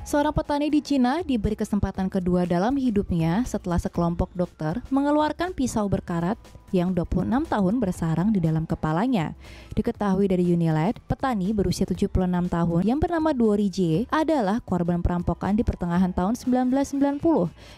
Seorang petani di Cina diberi kesempatan kedua dalam hidupnya setelah sekelompok dokter mengeluarkan pisau berkarat yang 26 tahun bersarang di dalam kepalanya. Diketahui dari Unilead, petani berusia 76 tahun yang bernama Duori Jie adalah korban perampokan di pertengahan tahun 1990.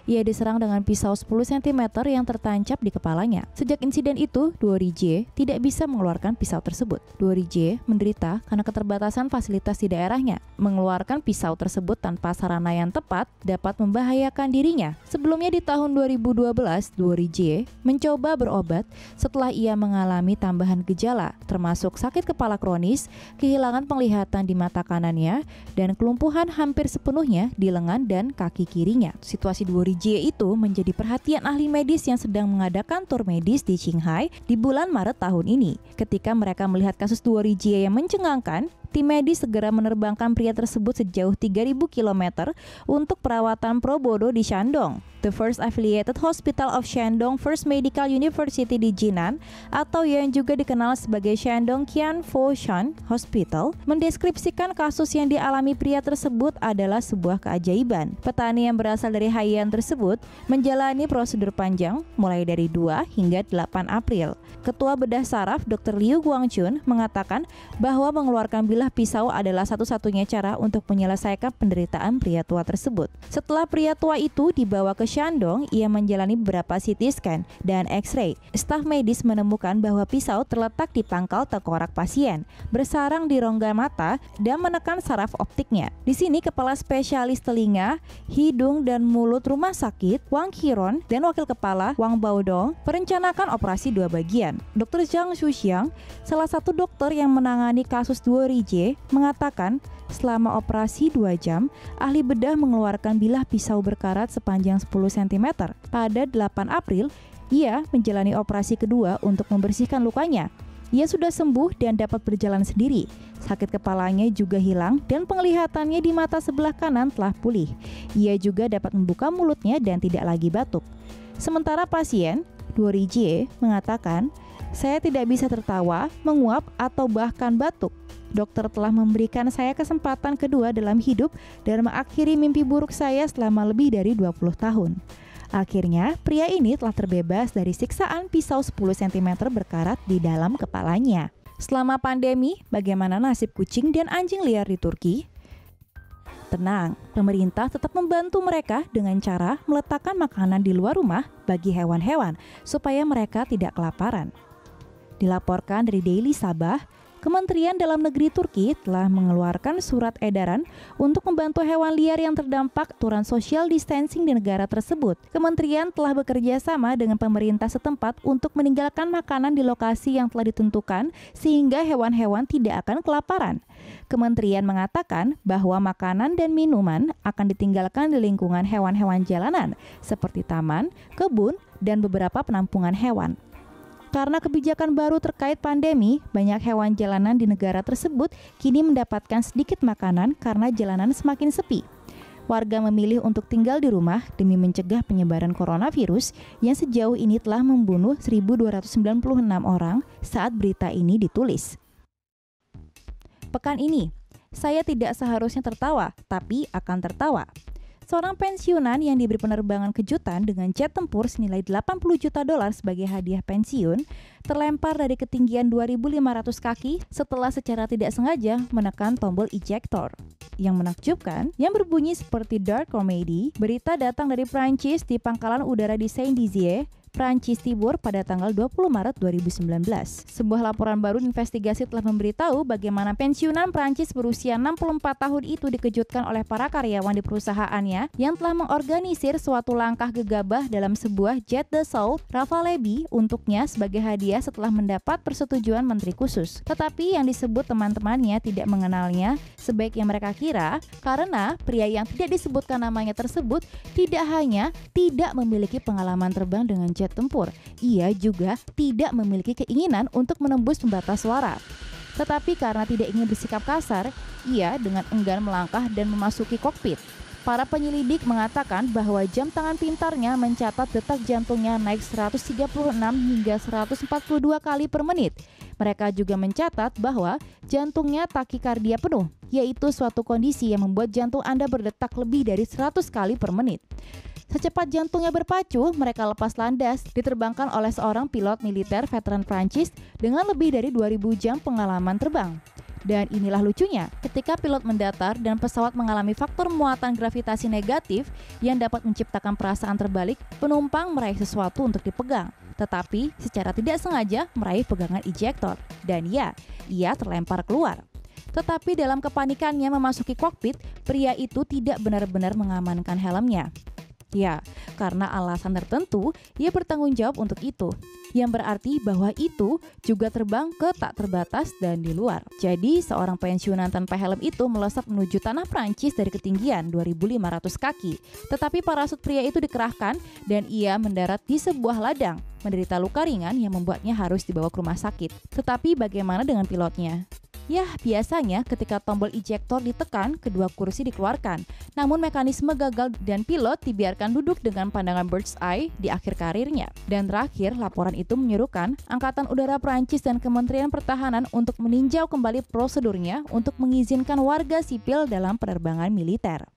Ia diserang dengan pisau 10 cm yang tertancap di kepalanya. Sejak insiden itu, Duori Jie tidak bisa mengeluarkan pisau tersebut. Duori Jie menderita karena keterbatasan fasilitas di daerahnya. Mengeluarkan pisau tersebut tanpa sarana yang tepat dapat membahayakan dirinya. Sebelumnya di tahun 2012, Duori Jie mencoba berobat setelah ia mengalami tambahan gejala, termasuk sakit kepala kronis, kehilangan penglihatan di mata kanannya, dan kelumpuhan hampir sepenuhnya di lengan dan kaki kirinya. Situasi Duori Jie itu menjadi perhatian ahli medis yang sedang mengadakan tur medis di Qinghai di bulan Maret tahun ini. Ketika mereka melihat kasus Duori Jie yang mencengangkan, tim medis segera menerbangkan pria tersebut sejauh 3.000 km untuk perawatan pro bono di Shandong. The First Affiliated Hospital of Shandong First Medical University di Jinan, atau yang juga dikenal sebagai Shandong Qian Foshan Hospital, mendeskripsikan kasus yang dialami pria tersebut adalah sebuah keajaiban. Petani yang berasal dari Haiyan tersebut menjalani prosedur panjang mulai dari 2 hingga 8 April. Ketua bedah saraf Dr. Liu Guangchun mengatakan bahwa mengeluarkan bilah pisau adalah satu-satunya cara untuk menyelesaikan penderitaan pria tua tersebut. Setelah pria tua itu dibawa ke Shandong, ia menjalani beberapa CT scan dan X-ray. Staf medis menemukan bahwa pisau terletak di pangkal tengkorak pasien, bersarang di rongga mata dan menekan saraf optiknya. Di sini kepala spesialis telinga, hidung dan mulut rumah sakit Wang Qiron dan wakil kepala Wang Baodong merencanakan operasi 2 bagian. Dr. Zhang Xuxiang, salah satu dokter yang menangani kasus Duori Jie, mengatakan selama operasi 2 jam, ahli bedah mengeluarkan bilah pisau berkarat sepanjang 10 cm. Pada 8 April, ia menjalani operasi kedua untuk membersihkan lukanya. Ia sudah sembuh dan dapat berjalan sendiri. Sakit kepalanya juga hilang dan penglihatannya di mata sebelah kanan telah pulih. Ia juga dapat membuka mulutnya dan tidak lagi batuk. Sementara pasien, Duori Jie, mengatakan, "Saya tidak bisa tertawa, menguap, atau bahkan batuk. Dokter telah memberikan saya kesempatan kedua dalam hidup dan mengakhiri mimpi buruk saya selama lebih dari 20 tahun. Akhirnya, pria ini telah terbebas dari siksaan pisau 10 cm berkarat di dalam kepalanya." Selama pandemi, bagaimana nasib kucing dan anjing liar di Turki? Tenang, pemerintah tetap membantu mereka dengan cara meletakkan makanan di luar rumah bagi hewan-hewan supaya mereka tidak kelaparan. Dilaporkan dari Daily Sabah, Kementerian Dalam Negeri Turki telah mengeluarkan surat edaran untuk membantu hewan liar yang terdampak aturan social distancing di negara tersebut. Kementerian telah bekerja sama dengan pemerintah setempat untuk meninggalkan makanan di lokasi yang telah ditentukan sehingga hewan-hewan tidak akan kelaparan. Kementerian mengatakan bahwa makanan dan minuman akan ditinggalkan di lingkungan hewan-hewan jalanan seperti taman, kebun, dan beberapa penampungan hewan. Karena kebijakan baru terkait pandemi, banyak hewan jalanan di negara tersebut kini mendapatkan sedikit makanan karena jalanan semakin sepi. Warga memilih untuk tinggal di rumah demi mencegah penyebaran coronavirus yang sejauh ini telah membunuh 1.296 orang saat berita ini ditulis. Pekan ini, saya tidak seharusnya tertawa, tapi akan tertawa. Seorang pensiunan yang diberi penerbangan kejutan dengan jet tempur senilai $80 juta sebagai hadiah pensiun terlempar dari ketinggian 2.500 kaki setelah secara tidak sengaja menekan tombol ejector. Yang menakjubkan, yang berbunyi seperti dark comedy, berita datang dari Prancis di pangkalan udara di Saint-Dizier, Prancis Timur pada tanggal 20 Maret 2019. Sebuah laporan baru investigasi telah memberitahu bagaimana pensiunan Prancis berusia 64 tahun itu dikejutkan oleh para karyawan di perusahaannya yang telah mengorganisir suatu langkah gegabah dalam sebuah jet Dassault Rafale B untuknya sebagai hadiah setelah mendapat persetujuan menteri khusus. Tetapi yang disebut teman-temannya tidak mengenalnya sebaik yang mereka kira karena pria yang tidak disebutkan namanya tersebut tidak hanya tidak memiliki pengalaman terbang dengan jet tempur, ia juga tidak memiliki keinginan untuk menembus pembatas suara. Tetapi karena tidak ingin bersikap kasar, ia dengan enggan melangkah dan memasuki kokpit. Para penyelidik mengatakan bahwa jam tangan pintarnya mencatat detak jantungnya naik 136 hingga 142 kali per menit. Mereka juga mencatat bahwa jantungnya takikardia penuh, yaitu suatu kondisi yang membuat jantung Anda berdetak lebih dari 100 kali per menit. Secepat jantungnya berpacu, mereka lepas landas, diterbangkan oleh seorang pilot militer veteran Prancis dengan lebih dari 2.000 jam pengalaman terbang. Dan inilah lucunya, ketika pilot mendatar dan pesawat mengalami faktor muatan gravitasi negatif yang dapat menciptakan perasaan terbalik, penumpang meraih sesuatu untuk dipegang. Tetapi secara tidak sengaja meraih pegangan ejector. Dan ya, ia terlempar keluar. Tetapi dalam kepanikannya memasuki kokpit, pria itu tidak benar-benar mengamankan helmnya. Ya, karena alasan tertentu, ia bertanggung jawab untuk itu. Yang berarti bahwa itu juga terbang ke tak terbatas dan di luar. Jadi, seorang pensiunan tanpa helm itu melesat menuju tanah Prancis dari ketinggian 2.500 kaki. Tetapi parasut pria itu dikerahkan dan ia mendarat di sebuah ladang, menderita luka ringan yang membuatnya harus dibawa ke rumah sakit. Tetapi bagaimana dengan pilotnya? Yah, biasanya ketika tombol ejector ditekan, kedua kursi dikeluarkan. Namun mekanisme gagal dan pilot dibiarkan duduk dengan pandangan bird's eye di akhir karirnya. Dan terakhir, laporan itu menyuruhkan Angkatan Udara Prancis dan Kementerian Pertahanan untuk meninjau kembali prosedurnya untuk mengizinkan warga sipil dalam penerbangan militer.